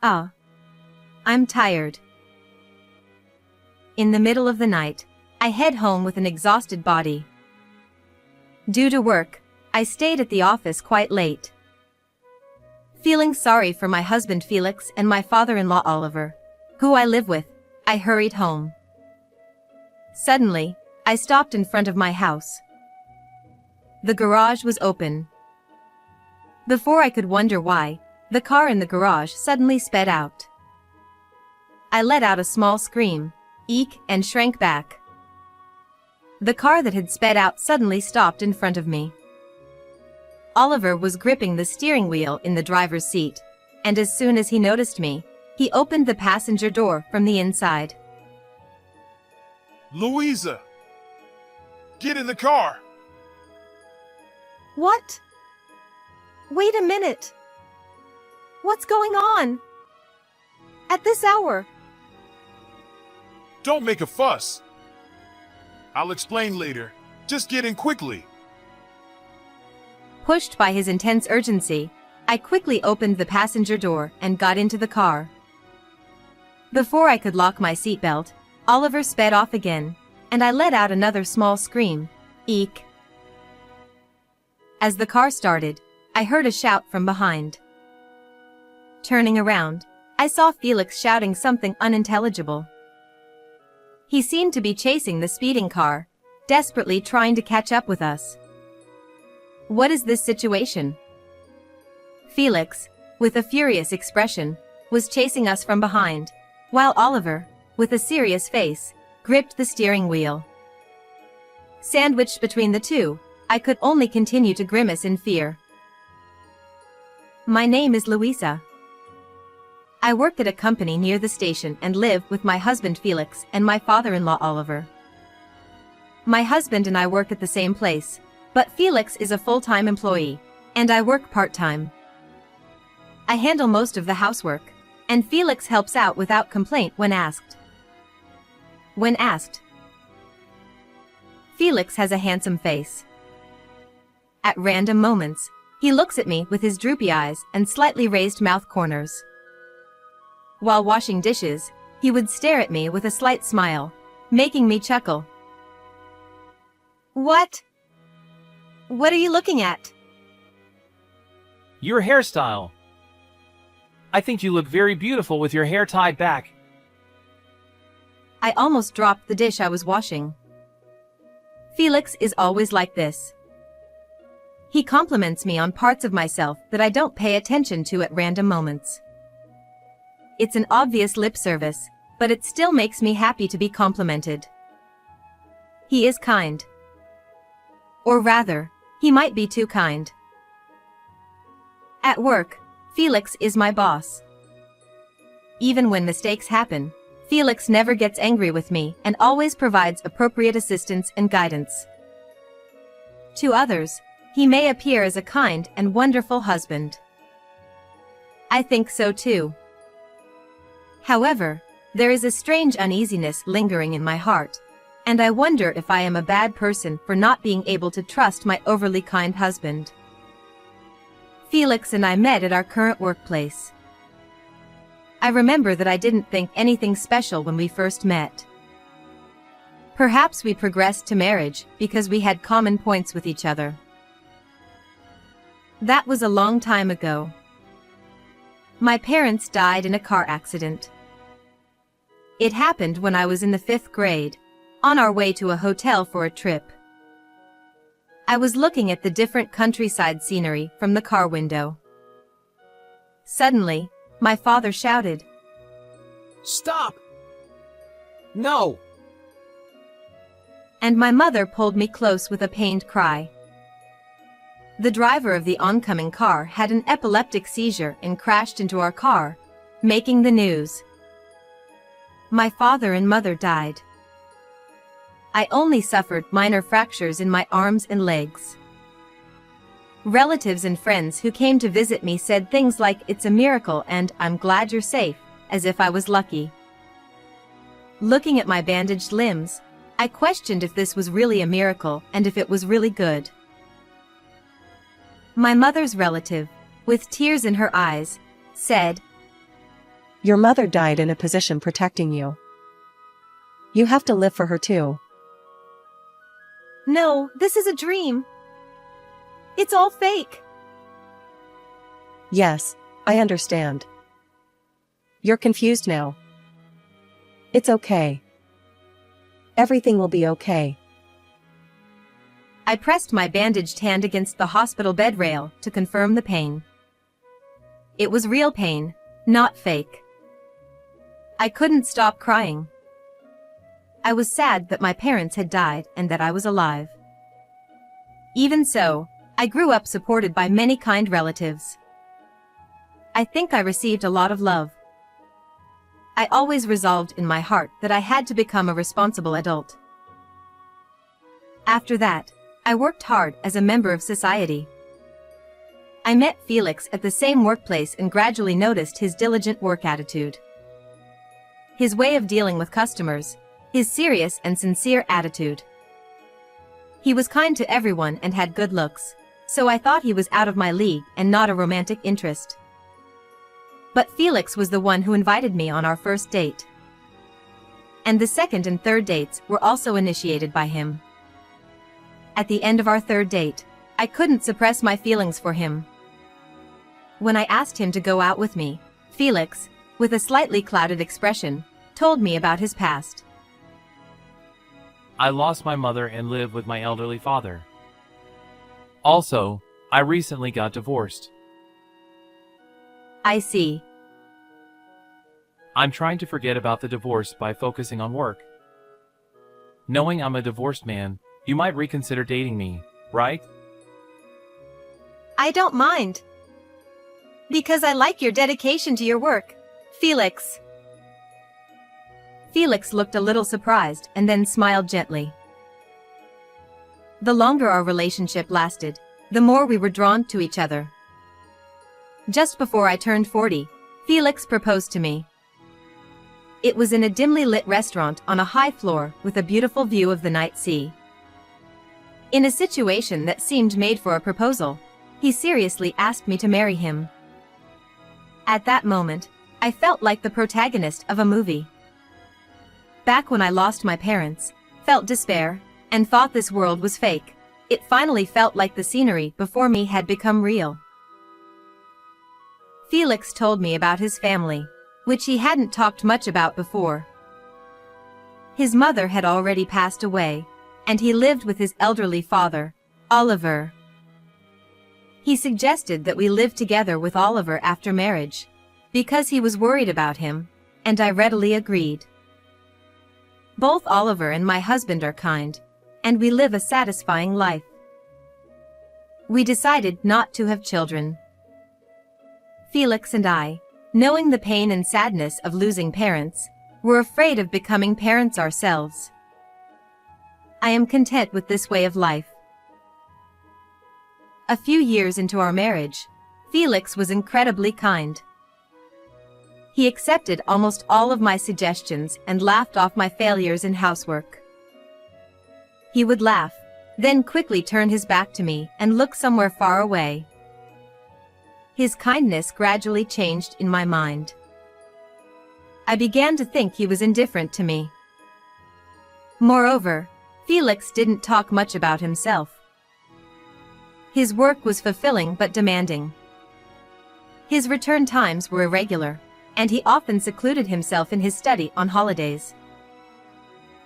Ah, I'm tired. In the middle of the night, I head home with an exhausted body. Due to work, I stayed at the office quite late. Feeling sorry for my husband Felix and my father-in-law Oliver, who I live with, I hurried home. Suddenly, I stopped in front of my house. The garage was open. Before I could wonder why, the car in the garage suddenly sped out. I let out a small scream, eek, and shrank back. The car that had sped out suddenly stopped in front of me. Oliver was gripping the steering wheel in the driver's seat, and as soon as he noticed me, he opened the passenger door from the inside. Louisa! Get in the car! What? Wait a minute. What's going on? At this hour? Don't make a fuss. I'll explain later. Just get in quickly. Pushed by his intense urgency, I quickly opened the passenger door and got into the car. Before I could lock my seatbelt, Oliver sped off again, and I let out another small scream, eek. As the car started, I heard a shout from behind. Turning around, I saw Felix shouting something unintelligible. He seemed to be chasing the speeding car, desperately trying to catch up with us. What is this situation? Felix, with a furious expression, was chasing us from behind, while Oliver, with a serious face, gripped the steering wheel. Sandwiched between the two, I could only continue to grimace in fear. My name is Louisa. I work at a company near the station and live with my husband Felix and my father-in-law Oliver. My husband and I work at the same place, but Felix is a full-time employee, and I work part-time. I handle most of the housework, and Felix helps out without complaint when asked. Felix has a handsome face. At random moments, he looks at me with his droopy eyes and slightly raised mouth corners. While washing dishes, he would stare at me with a slight smile, making me chuckle. What? What are you looking at? Your hairstyle. I think you look very beautiful with your hair tied back. I almost dropped the dish I was washing. Felix is always like this. He compliments me on parts of myself that I don't pay attention to at random moments. It's an obvious lip service, but it still makes me happy to be complimented. He is kind. Or rather, he might be too kind. At work, Felix is my boss. Even when mistakes happen, Felix never gets angry with me and always provides appropriate assistance and guidance. To others, he may appear as a kind and wonderful husband. I think so too. However, there is a strange uneasiness lingering in my heart, and I wonder if I am a bad person for not being able to trust my overly kind husband. Felix and I met at our current workplace. I remember that I didn't think anything special when we first met. Perhaps we progressed to marriage because we had common points with each other. That was a long time ago. My parents died in a car accident. It happened when I was in the 5th grade, on our way to a hotel for a trip. I was looking at the different countryside scenery from the car window. Suddenly, my father shouted, Stop! No! And my mother pulled me close with a pained cry. The driver of the oncoming car had an epileptic seizure and crashed into our car, making the news. My father and mother died. I only suffered minor fractures in my arms and legs. Relatives and friends who came to visit me said things like, "It's a miracle" and "I'm glad you're safe," as if I was lucky. Looking at my bandaged limbs, I questioned if this was really a miracle and if it was really good. My mother's relative, with tears in her eyes, said, Your mother died in a position protecting you. You have to live for her too. No, this is a dream. It's all fake. Yes, I understand. You're confused now. It's okay. Everything will be okay. I pressed my bandaged hand against the hospital bed rail to confirm the pain. It was real pain, not fake. I couldn't stop crying. I was sad that my parents had died and that I was alive. Even so, I grew up supported by many kind relatives. I think I received a lot of love. I always resolved in my heart that I had to become a responsible adult. After that, I worked hard as a member of society. I met Felix at the same workplace and gradually noticed his diligent work attitude. His way of dealing with customers, his serious and sincere attitude. He was kind to everyone and had good looks, so I thought he was out of my league and not a romantic interest. But Felix was the one who invited me on our first date. And the second and third dates were also initiated by him. At the end of our third date, I couldn't suppress my feelings for him. When I asked him to go out with me, Felix, with a slightly clouded expression, told me about his past. I lost my mother and live with my elderly father. Also, I recently got divorced. I see. I'm trying to forget about the divorce by focusing on work. Knowing I'm a divorced man, you might reconsider dating me, right? I don't mind. Because I like your dedication to your work, Felix. Felix looked a little surprised and then smiled gently. The longer our relationship lasted, the more we were drawn to each other. Just before I turned 40, Felix proposed to me. It was in a dimly lit restaurant on a high floor with a beautiful view of the night sea. In a situation that seemed made for a proposal, he seriously asked me to marry him. At that moment, I felt like the protagonist of a movie. Back when I lost my parents, felt despair, and thought this world was fake, it finally felt like the scenery before me had become real. Felix told me about his family, which he hadn't talked much about before. His mother had already passed away, and he lived with his elderly father, Oliver. He suggested that we live together with Oliver after marriage, because he was worried about him, and I readily agreed. Both Oliver and my husband are kind, and we live a satisfying life. We decided not to have children. Felix and I, knowing the pain and sadness of losing parents, were afraid of becoming parents ourselves. I am content with this way of life. A few years into our marriage, Felix was incredibly kind. He accepted almost all of my suggestions and laughed off my failures in housework. He would laugh, then quickly turn his back to me and look somewhere far away. His kindness gradually changed in my mind. I began to think he was indifferent to me. Moreover, Felix didn't talk much about himself. His work was fulfilling but demanding. His return times were irregular, and he often secluded himself in his study on holidays.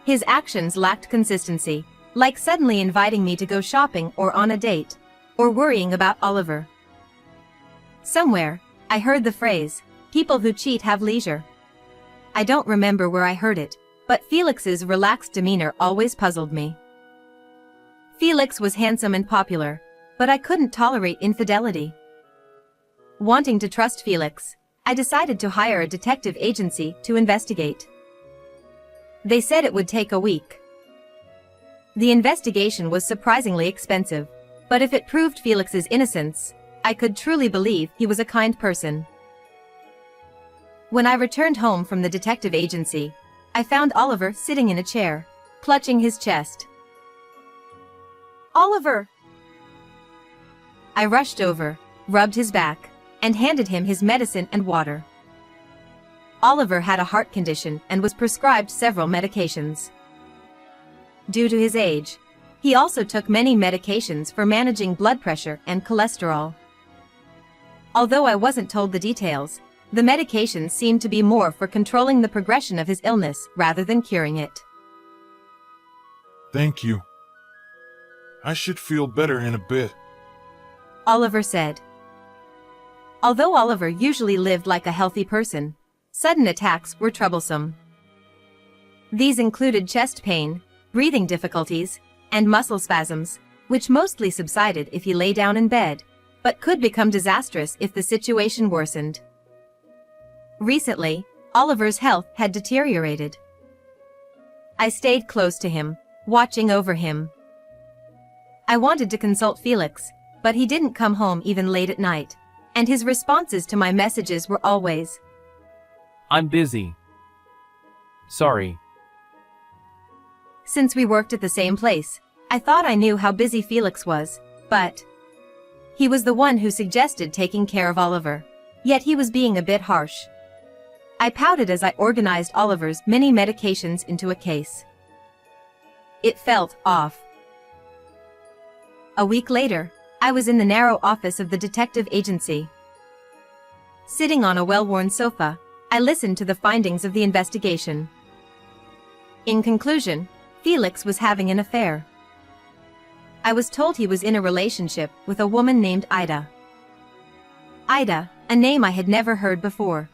His actions lacked consistency, like suddenly inviting me to go shopping or on a date, or worrying about Oliver. Somewhere, I heard the phrase, "People who cheat have leisure." I don't remember where I heard it, but Felix's relaxed demeanor always puzzled me. Felix was handsome and popular, but I couldn't tolerate infidelity. Wanting to trust Felix, I decided to hire a detective agency to investigate. They said it would take a week. The investigation was surprisingly expensive, but if it proved Felix's innocence, I could truly believe he was a kind person. When I returned home from the detective agency, I found Oliver sitting in a chair, clutching his chest. "Oliver!" I rushed over, rubbed his back, and handed him his medicine and water. Oliver had a heart condition and was prescribed several medications. Due to his age, he also took many medications for managing blood pressure and cholesterol. Although I wasn't told the details, the medications seemed to be more for controlling the progression of his illness rather than curing it. Thank you. I should feel better in a bit. Oliver said. Although Oliver usually lived like a healthy person, sudden attacks were troublesome. These included chest pain, breathing difficulties, and muscle spasms, which mostly subsided if he lay down in bed, but could become disastrous if the situation worsened. Recently, Oliver's health had deteriorated. I stayed close to him, watching over him. I wanted to consult Felix, but he didn't come home even late at night, and his responses to my messages were always, I'm busy. Sorry. Since we worked at the same place, I thought I knew how busy Felix was, but he was the one who suggested taking care of Oliver, yet he was being a bit harsh. I pouted as I organized Oliver's many medications into a case. It felt off. A week later, I was in the narrow office of the detective agency. Sitting on a well-worn sofa, I listened to the findings of the investigation. In conclusion, Felix was having an affair. I was told he was in a relationship with a woman named Ida. Ida, a name I had never heard before.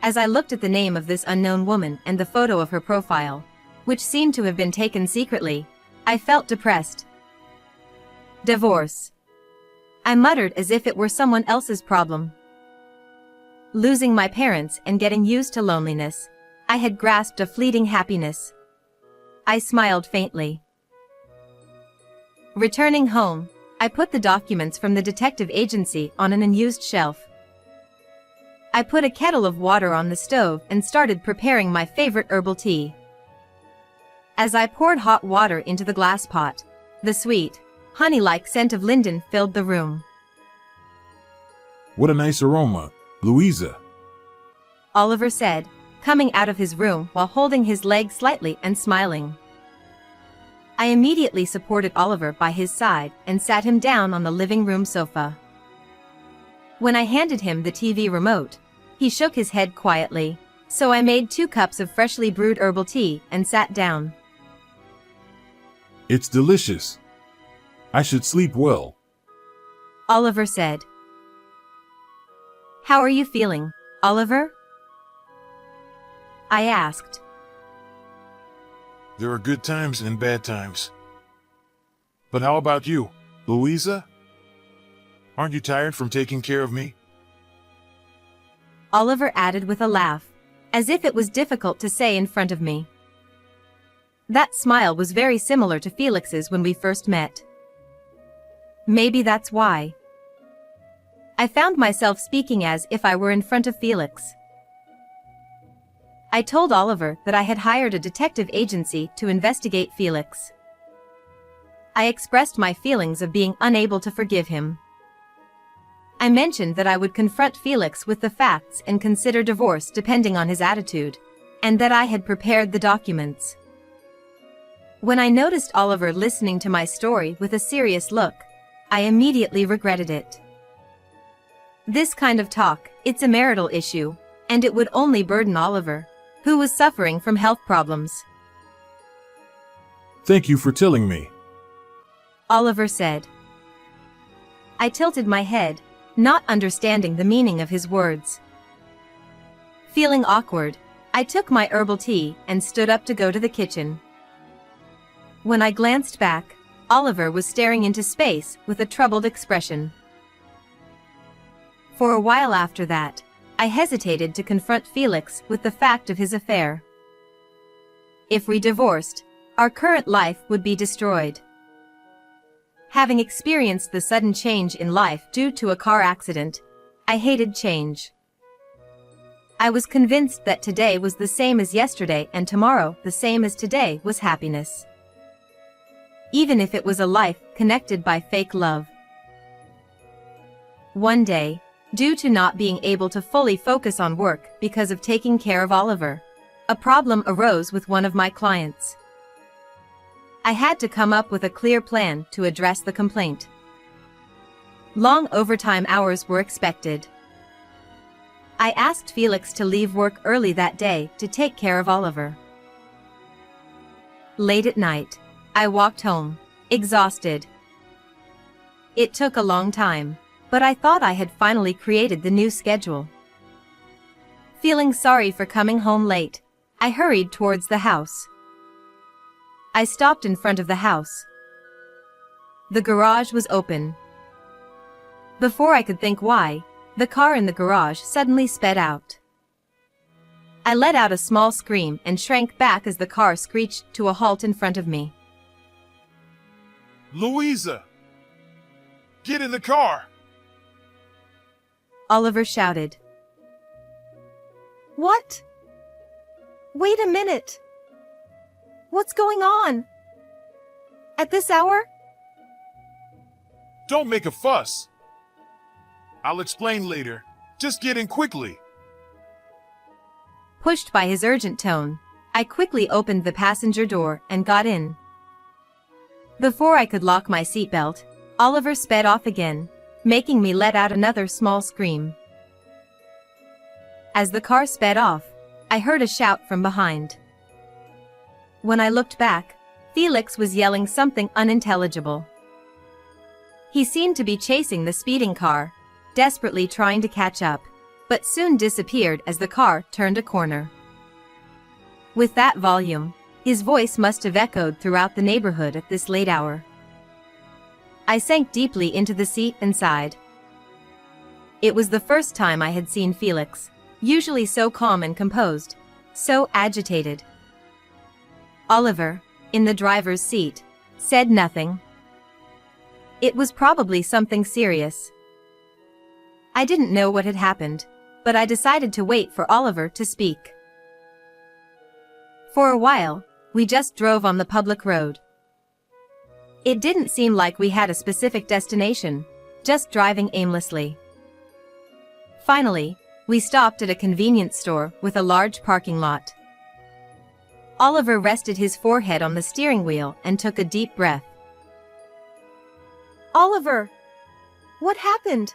As I looked at the name of this unknown woman and the photo of her profile, which seemed to have been taken secretly, I felt depressed. Divorce. I muttered as if it were someone else's problem. Losing my parents and getting used to loneliness, I had grasped a fleeting happiness. I smiled faintly. Returning home, I put the documents from the detective agency on an unused shelf. I put a kettle of water on the stove and started preparing my favorite herbal tea. As I poured hot water into the glass pot, the sweet, honey-like scent of linden filled the room. What a nice aroma, Louisa. Oliver said, coming out of his room while holding his leg slightly and smiling. I immediately supported Oliver by his side and sat him down on the living room sofa. When I handed him the TV remote, he shook his head quietly, so I made 2 cups of freshly brewed herbal tea and sat down. It's delicious. I should sleep well. Oliver said. How are you feeling, Oliver? I asked. There are good times and bad times. But how about you, Louisa? Aren't you tired from taking care of me? Oliver added with a laugh, as if it was difficult to say in front of me. That smile was very similar to Felix's when we first met. Maybe that's why. I found myself speaking as if I were in front of Felix. I told Oliver that I had hired a detective agency to investigate Felix. I expressed my feelings of being unable to forgive him. I mentioned that I would confront Felix with the facts and consider divorce depending on his attitude, and that I had prepared the documents. When I noticed Oliver listening to my story with a serious look, I immediately regretted it. This kind of talk, it's a marital issue, and it would only burden Oliver, who was suffering from health problems. Thank you for telling me. Oliver said. I tilted my head, not understanding the meaning of his words. Feeling awkward, I took my herbal tea and stood up to go to the kitchen. When I glanced back, Oliver was staring into space with a troubled expression. For a while after that, I hesitated to confront Felix with the fact of his affair. If we divorced, our current life would be destroyed. Having experienced the sudden change in life due to a car accident, I hated change. I was convinced that today was the same as yesterday and tomorrow the same as today was happiness. Even if it was a life connected by fake love. One day, due to not being able to fully focus on work because of taking care of Oliver. A problem arose with one of my clients. I had to come up with a clear plan to address the complaint. Long overtime hours were expected. I asked Felix to leave work early that day to take care of Oliver. Late at night, I walked home, exhausted. It took a long time, but I thought I had finally created the new schedule. Feeling sorry for coming home late, I hurried towards the house. I stopped in front of the house. The garage was open. Before I could think why, the car in the garage suddenly sped out. I let out a small scream and shrank back as the car screeched to a halt in front of me. Louisa! Get in the car! Oliver shouted. What? Wait a minute! What's going on? At this hour? Don't make a fuss. I'll explain later. Just get in quickly. Pushed by his urgent tone, I quickly opened the passenger door and got in. Before I could lock my seatbelt, Oliver sped off again, making me let out another small scream. As the car sped off, I heard a shout from behind. When I looked back, Felix was yelling something unintelligible. He seemed to be chasing the speeding car, desperately trying to catch up, but soon disappeared as the car turned a corner. With that volume, his voice must have echoed throughout the neighborhood at this late hour. I sank deeply into the seat and sighed. It was the first time I had seen Felix, usually so calm and composed, so agitated. Oliver, in the driver's seat, said nothing. It was probably something serious. I didn't know what had happened, but I decided to wait for Oliver to speak. For a while, we just drove on the public road. It didn't seem like we had a specific destination, just driving aimlessly. Finally, we stopped at a convenience store with a large parking lot. Oliver rested his forehead on the steering wheel and took a deep breath. Oliver! What happened?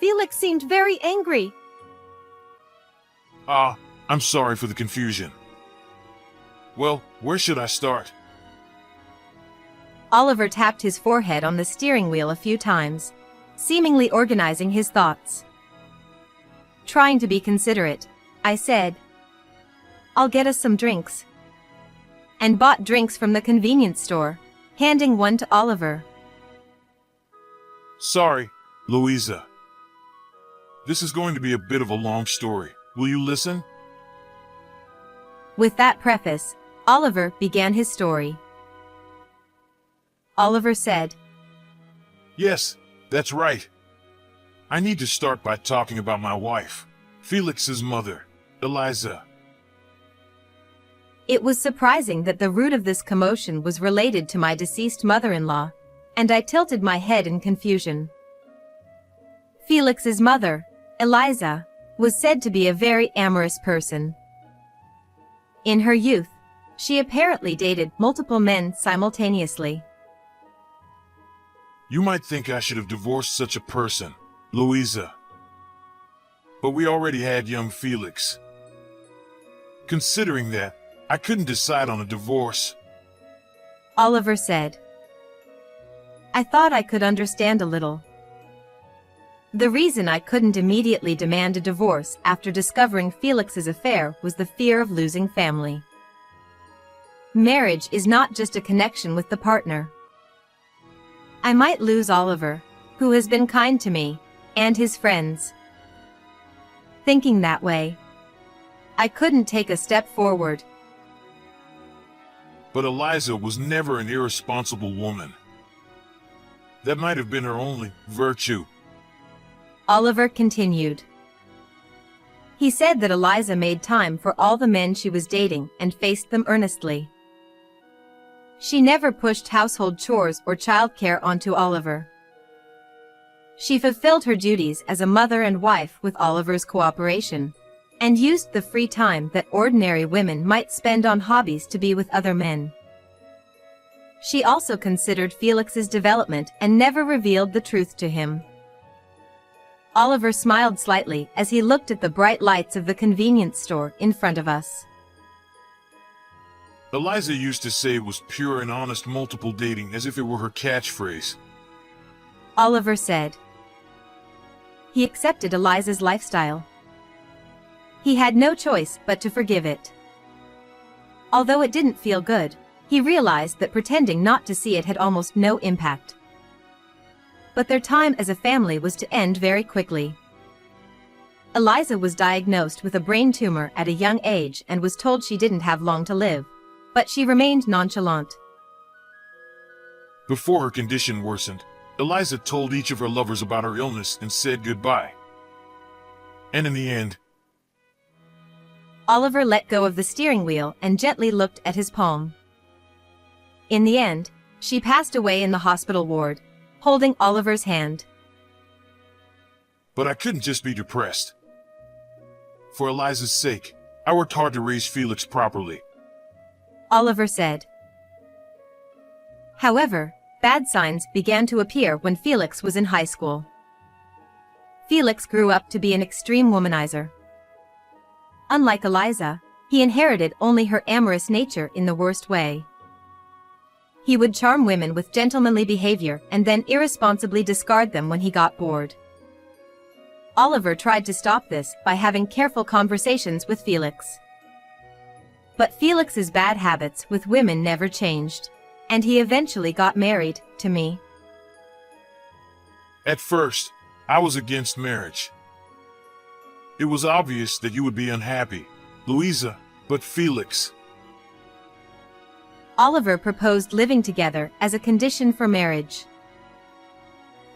Felix seemed very angry. I'm sorry for the confusion. Well, where should I start? Oliver tapped his forehead on the steering wheel a few times, seemingly organizing his thoughts. Trying to be considerate, I said, "I'll get us some drinks," and bought drinks from the convenience store, handing one to Oliver. Sorry, Louisa. This is going to be a bit of a long story. Will you listen? With that preface, Oliver began his story. Oliver said, Yes, that's right. I need to start by talking about my wife, Felix's mother, Eliza. It was surprising that the root of this commotion was related to my deceased mother-in-law, and I tilted my head in confusion. Felix's mother, Eliza, was said to be a very amorous person. In her youth, she apparently dated multiple men simultaneously. You might think I should have divorced such a person, Louisa. But we already had young Felix. Considering that, I couldn't decide on a divorce. Oliver said. I thought I could understand a little. The reason I couldn't immediately demand a divorce after discovering Felix's affair was the fear of losing family. Marriage is not just a connection with the partner. I might lose Oliver, who has been kind to me, and his friends. Thinking that way, I couldn't take a step forward. But Eliza was never an irresponsible woman. That might have been her only virtue. Oliver continued. He said that Eliza made time for all the men she was dating and faced them earnestly. She never pushed household chores or childcare onto Oliver. She fulfilled her duties as a mother and wife with Oliver's cooperation, and used the free time that ordinary women might spend on hobbies to be with other men. She also considered Felix's development and never revealed the truth to him. Oliver smiled slightly as he looked at the bright lights of the convenience store in front of us. Eliza used to say it was pure and honest multiple dating as if it were her catchphrase. Oliver said. He accepted Eliza's lifestyle. He had no choice but to forgive it. Although it didn't feel good, he realized that pretending not to see it had almost no impact. But their time as a family was to end very quickly. Eliza was diagnosed with a brain tumor at a young age and was told she didn't have long to live, but she remained nonchalant. Before her condition worsened, Eliza told each of her lovers about her illness and said goodbye. And in the end, Oliver let go of the steering wheel and gently looked at his palm. In the end, she passed away in the hospital ward, holding Oliver's hand. but I couldn't just be depressed. For Eliza's sake, I worked hard to raise Felix properly. Oliver said. However, bad signs began to appear when Felix was in high school. Felix grew up to be an extreme womanizer. Unlike Eliza, he inherited only her amorous nature in the worst way. He would charm women with gentlemanly behavior and then irresponsibly discard them when he got bored. Oliver tried to stop this by having careful conversations with Felix. But Felix's bad habits with women never changed, and he eventually got married to me. At first, I was against marriage. It was obvious that you would be unhappy, Louisa, but Felix. Oliver proposed living together as a condition for marriage.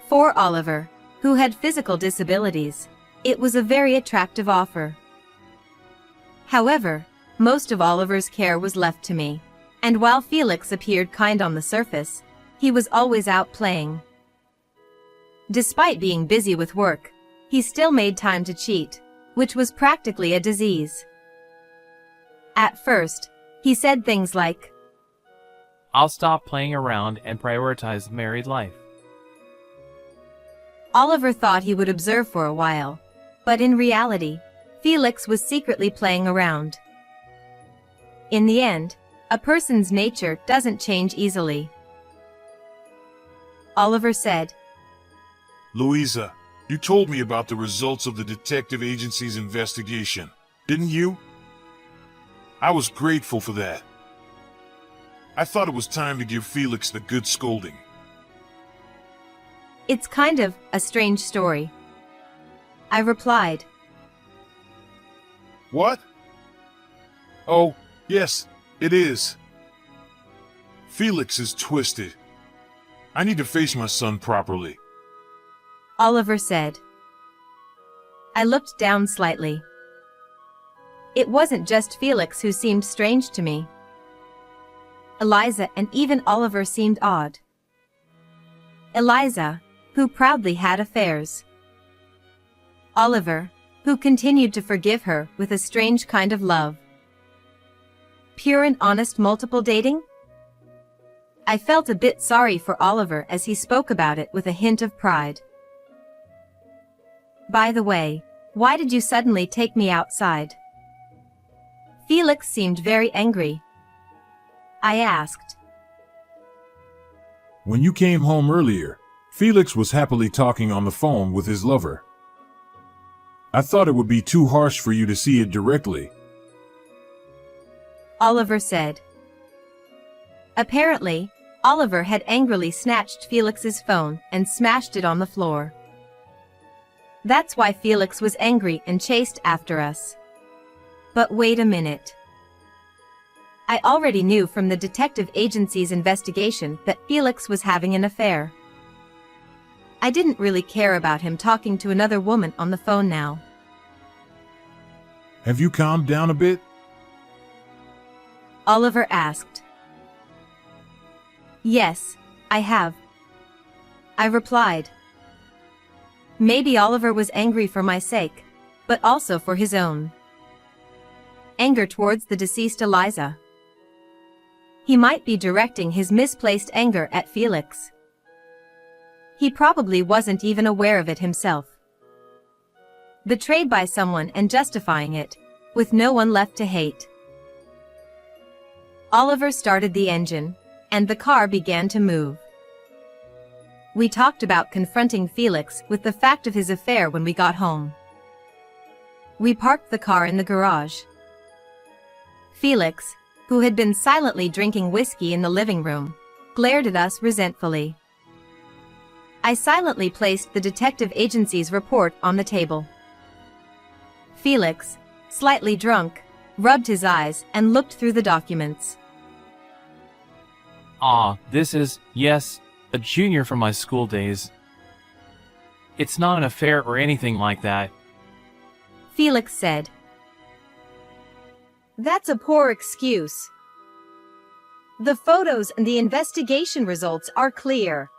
For Oliver, who had physical disabilities, it was a very attractive offer. However, most of Oliver's care was left to me, and while Felix appeared kind on the surface, he was always out playing. Despite being busy with work, he still made time to cheat, which was practically a disease. At first, he said things like, I'll stop playing around and prioritize married life. Oliver thought he would observe for a while, but in reality, Felix was secretly playing around. In the end, a person's nature doesn't change easily. Oliver said, Louisa, you told me about the results of the detective agency's investigation, didn't you? I was grateful for that. I thought it was time to give Felix the good scolding. It's kind of a strange story, I replied. What? Oh, yes, it is. Felix is twisted. I need to face my son properly. Oliver said. I looked down slightly. It wasn't just Felix who seemed strange to me. Eliza and even Oliver seemed odd. Eliza, who proudly had affairs. Oliver, who continued to forgive her with a strange kind of love. Pure and honest multiple dating? I felt a bit sorry for Oliver as he spoke about it with a hint of pride. By the way, why did you suddenly take me outside? Felix seemed very angry. I asked. When you came home earlier, Felix was happily talking on the phone with his lover. I thought it would be too harsh for you to see it directly. Oliver said. Apparently, Oliver had angrily snatched Felix's phone and smashed it on the floor. That's why Felix was angry and chased after us. But wait a minute. I already knew from the detective agency's investigation that Felix was having an affair. I didn't really care about him talking to another woman on the phone now. Have you calmed down a bit? Oliver asked. Yes, I have. I replied. Maybe Oliver was angry for my sake, but also for his own. Anger towards the deceased Eliza. He might be directing his misplaced anger at Felix. He probably wasn't even aware of it himself. Betrayed by someone and justifying it, with no one left to hate. Oliver started the engine, and the car began to move. We talked about confronting Felix with the fact of his affair when we got home. We parked the car in the garage. Felix, who had been silently drinking whiskey in the living room, glared at us resentfully. I silently placed the detective agency's report on the table. Felix, slightly drunk, rubbed his eyes and looked through the documents. This is, yes, a junior from my school days. It's not an affair or anything like that. Felix said. That's a poor excuse. The photos and the investigation results are clear.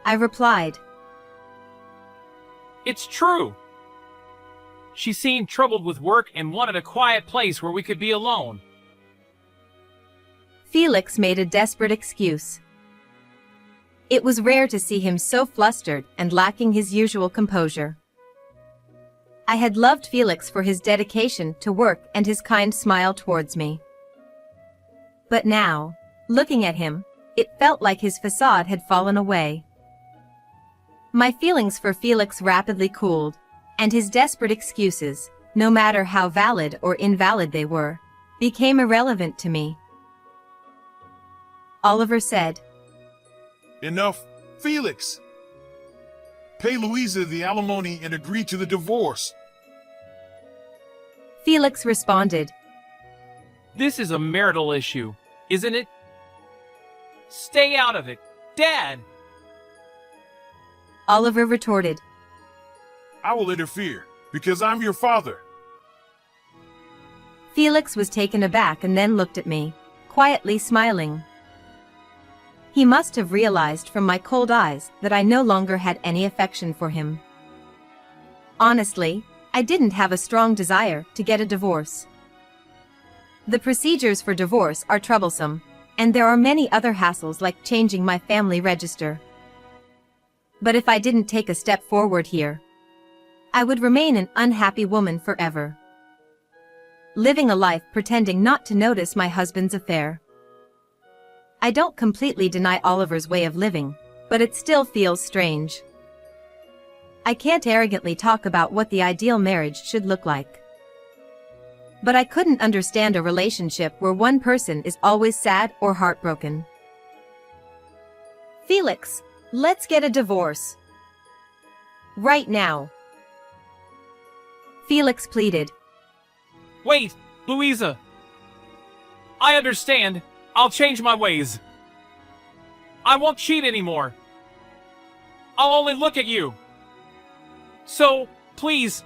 I replied. It's true. She seemed troubled with work and wanted a quiet place where we could be alone. Felix made a desperate excuse. It was rare to see him so flustered and lacking his usual composure. I had loved Felix for his dedication to work and his kind smile towards me. But now, looking at him, it felt like his facade had fallen away. My feelings for Felix rapidly cooled, and his desperate excuses, no matter how valid or invalid they were, became irrelevant to me. Oliver said. Enough, Felix! Pay Louisa the alimony and agree to the divorce. Felix responded. This is a marital issue, isn't it? Stay out of it, Dad! Oliver retorted. I will interfere, because I'm your father. Felix was taken aback and then looked at me, quietly smiling. He must have realized from my cold eyes that I no longer had any affection for him. Honestly, I didn't have a strong desire to get a divorce. The procedures for divorce are troublesome, and there are many other hassles like changing my family register. But if I didn't take a step forward here, I would remain an unhappy woman forever, living a life pretending not to notice my husband's affair. I don't completely deny Oliver's way of living, but it still feels strange. I can't arrogantly talk about what the ideal marriage should look like. But I couldn't understand a relationship where one person is always sad or heartbroken. Felix, let's get a divorce. Right now. Felix pleaded. Wait, Louisa! I understand. I'll change my ways. I won't cheat anymore. I'll only look at you. So, please.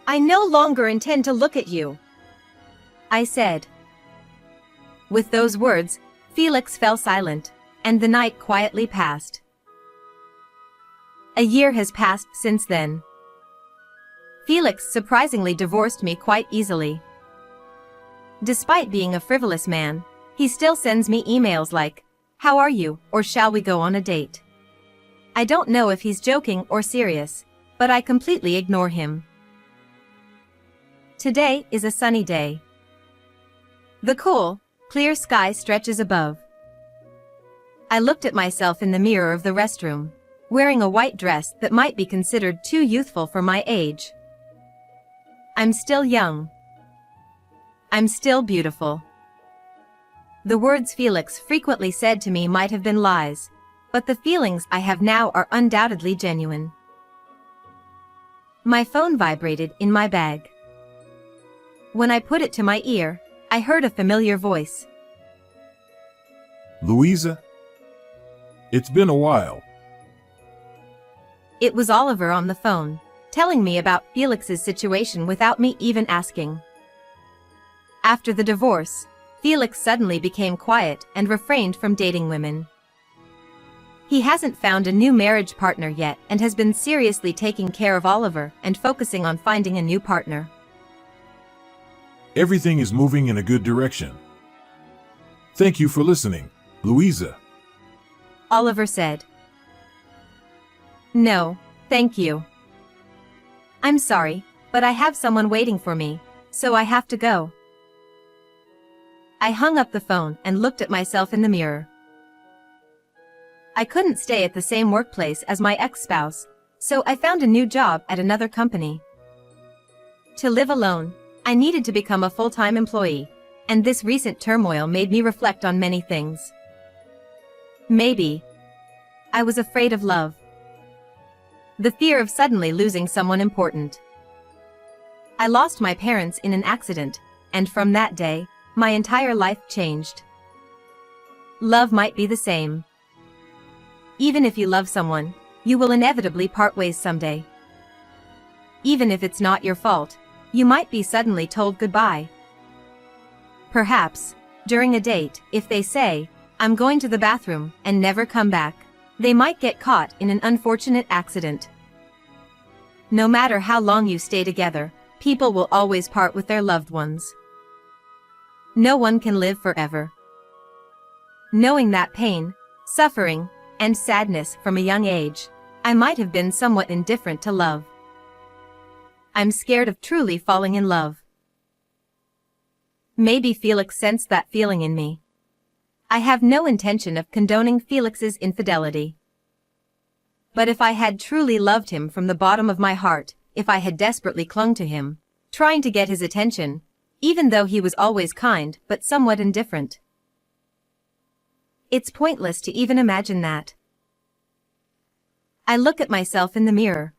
I no longer intend to look at you, I said. With those words, Felix fell silent, and the night quietly passed. A year has passed since then. Felix surprisingly divorced me quite easily. Despite being a frivolous man, he still sends me emails like, "How are you?" or "Shall we go on a date?" I don't know if he's joking or serious, but I completely ignore him. Today is a sunny day. The cool, clear sky stretches above. I looked at myself in the mirror of the restroom, wearing a white dress that might be considered too youthful for my age. I'm still young. I'm still beautiful. The words Felix frequently said to me might have been lies, but the feelings I have now are undoubtedly genuine. My phone vibrated in my bag. When I put it to my ear, I heard a familiar voice. Louisa? It's been a while. It was Oliver on the phone, telling me about Felix's situation without me even asking. After the divorce, Felix suddenly became quiet and refrained from dating women. He hasn't found a new marriage partner yet and has been seriously taking care of Oliver and focusing on finding a new partner. Everything is moving in a good direction. Thank you for listening, Louisa. Oliver said. No, thank you. I'm sorry, but I have someone waiting for me, so I have to go. I hung up the phone and looked at myself in the mirror. I couldn't stay at the same workplace as my ex-spouse, so I found a new job at another company. To live alone, I needed to become a full-time employee, and this recent turmoil made me reflect on many things. Maybe I was afraid of love. The fear of suddenly losing someone important. I lost my parents in an accident, and from that day, my entire life changed. Love might be the same. Even if you love someone, you will inevitably part ways someday. Even if it's not your fault, you might be suddenly told goodbye. Perhaps, during a date, if they say, "I'm going to the bathroom," and never come back, they might get caught in an unfortunate accident. No matter how long you stay together, people will always part with their loved ones. No one can live forever. Knowing that pain, suffering, and sadness from a young age, I might have been somewhat indifferent to love. I'm scared of truly falling in love. Maybe Felix sensed that feeling in me. I have no intention of condoning Felix's infidelity. But if I had truly loved him from the bottom of my heart, if I had desperately clung to him, trying to get his attention, even though he was always kind but somewhat indifferent. It's pointless to even imagine that. I look at myself in the mirror.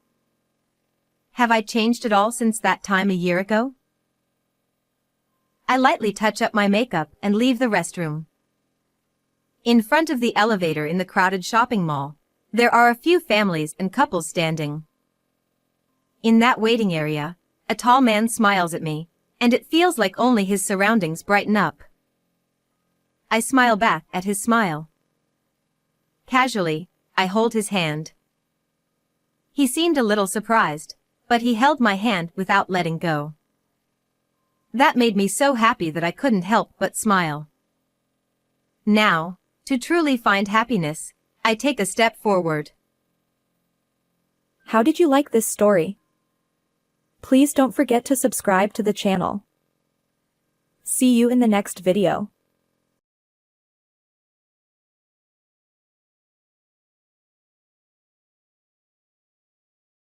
Have I changed at all since that time a year ago? I lightly touch up my makeup and leave the restroom. In front of the elevator in the crowded shopping mall, there are a few families and couples standing. In that waiting area, a tall man smiles at me, and it feels like only his surroundings brighten up. I smile back at his smile. Casually, I hold his hand. He seemed a little surprised, but he held my hand without letting go. That made me so happy that I couldn't help but smile. Now, to truly find happiness, I take a step forward. How did you like this story? Please don't forget to subscribe to the channel. See you in the next video.